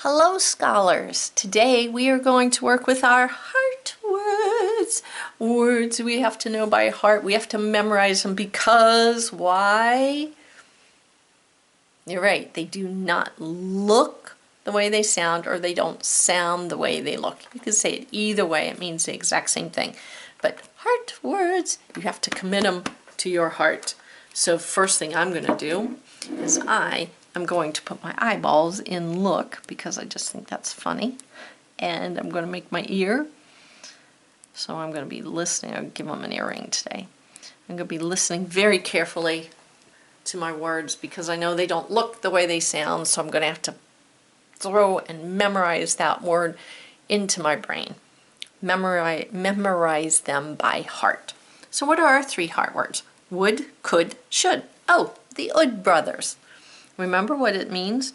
Hello, scholars. Today we are going to work with our heart words. Words we have to know by heart. We have to memorize them because why? You're right, they do not look the way they sound, or they don't sound the way they look. You can say it either way, it means the exact same thing. But heart words, you have to commit them to your heart. So first thing I'm going to do is I'm going to put my eyeballs in look because I just think that's funny. And I'm going to make my ear. So I'm going to be listening. I'll give them an earring today. I'm going to be listening very carefully to my words because I know they don't look the way they sound. So I'm going to have to throw and memorize that word into my brain. Memorize them by heart. So what are our three heart words? Would, could, should. Oh, the Oud brothers. Remember what it means?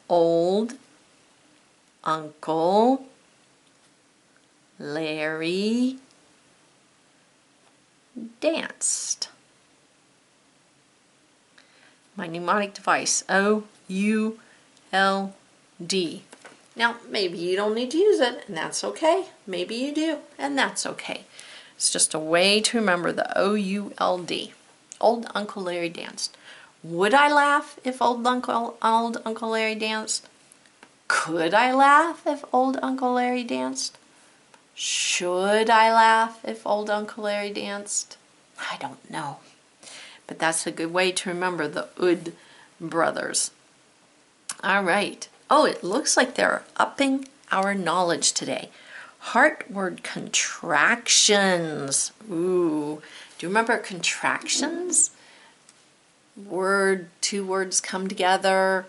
Old Uncle Larry danced. My mnemonic device, O-U-L-D. Now, maybe you don't need to use it, and that's okay. Maybe you do, and that's okay. It's just a way to remember the O-U-L-D. Old Uncle Larry danced. Would I laugh if old Uncle Larry danced? Could I laugh if old Uncle Larry danced? Should I laugh if old Uncle Larry danced? I don't know. But that's a good way to remember the Oud brothers. All right. Oh, it looks like they're upping our knowledge today. Heart word contractions. Ooh. Do you remember contractions? Two words come together,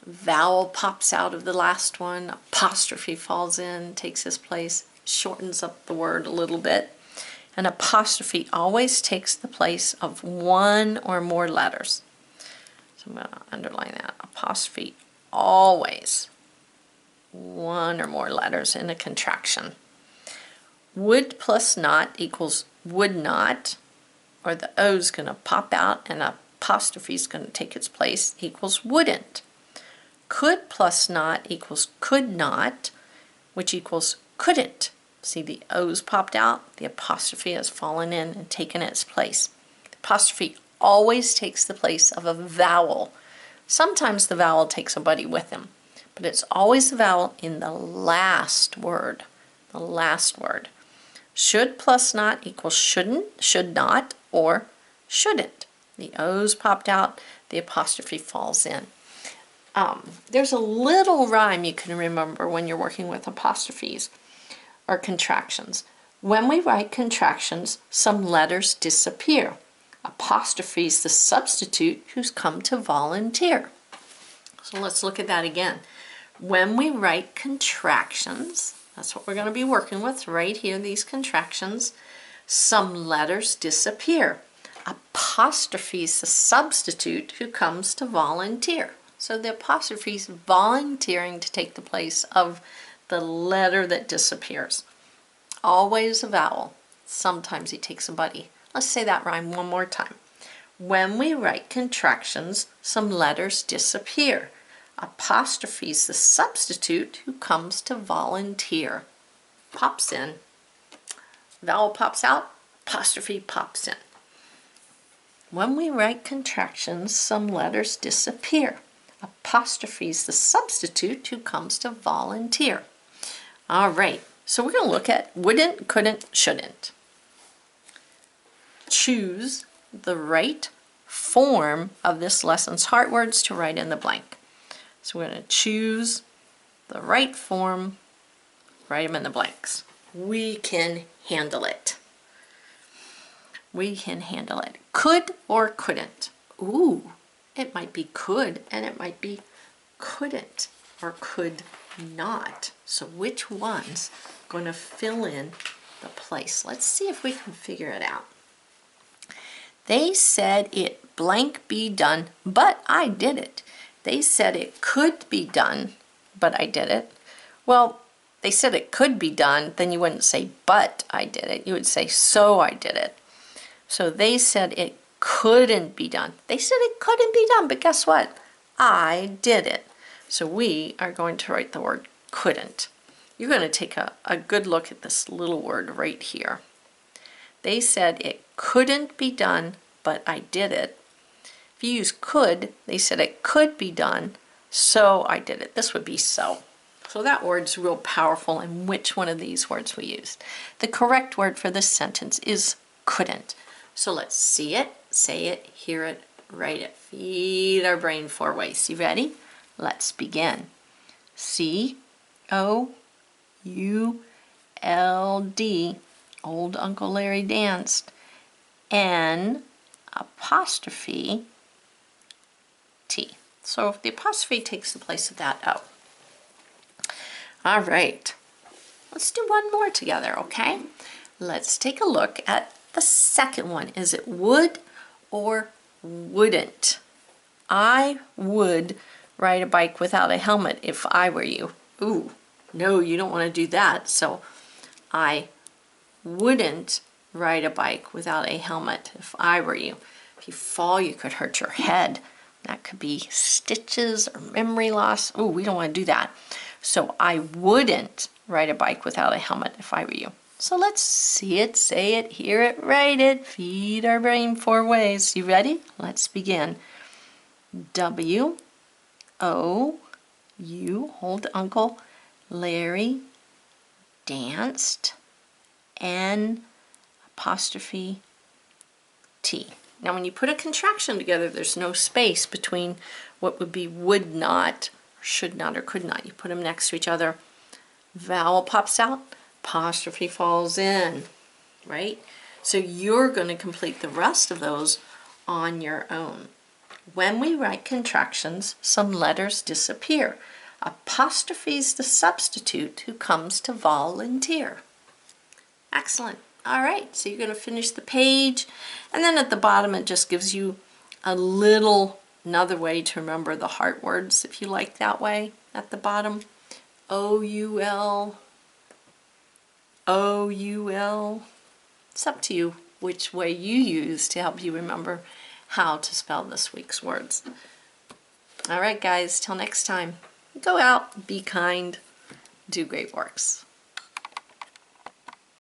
vowel pops out of the last one, apostrophe falls in, takes its place, shortens up the word a little bit. An apostrophe always takes the place of one or more letters. So I'm going to underline that. Apostrophe, always one or more letters in a contraction. Would plus not equals would not, or the O is going to pop out and apostrophe is going to take its place, equals wouldn't. Could plus not equals could not, which equals couldn't. See, the O's popped out, the apostrophe has fallen in and taken its place. The apostrophe always takes the place of a vowel. Sometimes the vowel takes a buddy with him, but it's always the vowel in the last word. The last word. Should plus not equals shouldn't, should not, or shouldn't. The O's popped out, the apostrophe falls in. There's a little rhyme you can remember when you're working with apostrophes or contractions. When we write contractions, some letters disappear. Apostrophe is the substitute who's come to volunteer. So let's look at that again. When we write contractions, that's what we're going to be working with right here, these contractions, some letters disappear. Apostrophe is the substitute who comes to volunteer. So the apostrophe is volunteering to take the place of the letter that disappears. Always a vowel. Sometimes he takes a buddy. Let's say that rhyme one more time. When we write contractions, some letters disappear. Apostrophe is the substitute who comes to volunteer. Pops in. Vowel pops out. Apostrophe pops in. When we write contractions, some letters disappear. Apostrophe is the substitute who comes to volunteer. All right, so we're going to look at wouldn't, couldn't, shouldn't. Choose the right form of this lesson's heart words to write in the blank. So we're going to choose the right form, write them in the blanks. We can handle it. We can handle it. Could or couldn't? Ooh, it might be could and it might be couldn't or could not. So which one's going to fill in the place? Let's see if we can figure it out. They said it blank be done, but I did it. They said it could be done, but I did it. Well, they said it could be done, then you wouldn't say but I did it. You would say so I did it. So they said it couldn't be done. They said it couldn't be done, but guess what? I did it. So we are going to write the word couldn't. You're going to take a good look at this little word right here. They said it couldn't be done, but I did it. If you use could, they said it could be done, so I did it. This would be so. So that word's real powerful in which one of these words we used. The correct word for this sentence is couldn't. So let's see it, say it, hear it, write it. Feed our brain 4 ways. You ready? Let's begin. C-O-U-L-D, Old Uncle Larry danced. N apostrophe T. So the apostrophe takes the place of that O. All right, let's do one more together, okay? Let's take a look at the second one. Is it would or wouldn't? I would ride a bike without a helmet if I were you. Ooh, no, you don't want to do that. So I wouldn't ride a bike without a helmet if I were you. If you fall, you could hurt your head. That could be stitches or memory loss. Ooh, we don't want to do that. So I wouldn't ride a bike without a helmet if I were you. So let's see it, say it, hear it, write it. Feed our brain 4 ways. You ready? Let's begin. W-O-U, hold Uncle Larry, danced, N apostrophe T. Now when you put a contraction together, there's no space between what would be would not, should not, or could not. You put them next to each other. Vowel pops out, apostrophe falls in, right? So you're going to complete the rest of those on your own. When we write contractions, some letters disappear. Apostrophe's the substitute who comes to volunteer. Excellent. All right, so you're going to finish the page, and then at the bottom it just gives you another way to remember the heart words, if you like that way, at the bottom. O-U-L, O-U-L. It's up to you which way you use to help you remember how to spell this week's words. All right, guys, till next time, go out, be kind, do great works.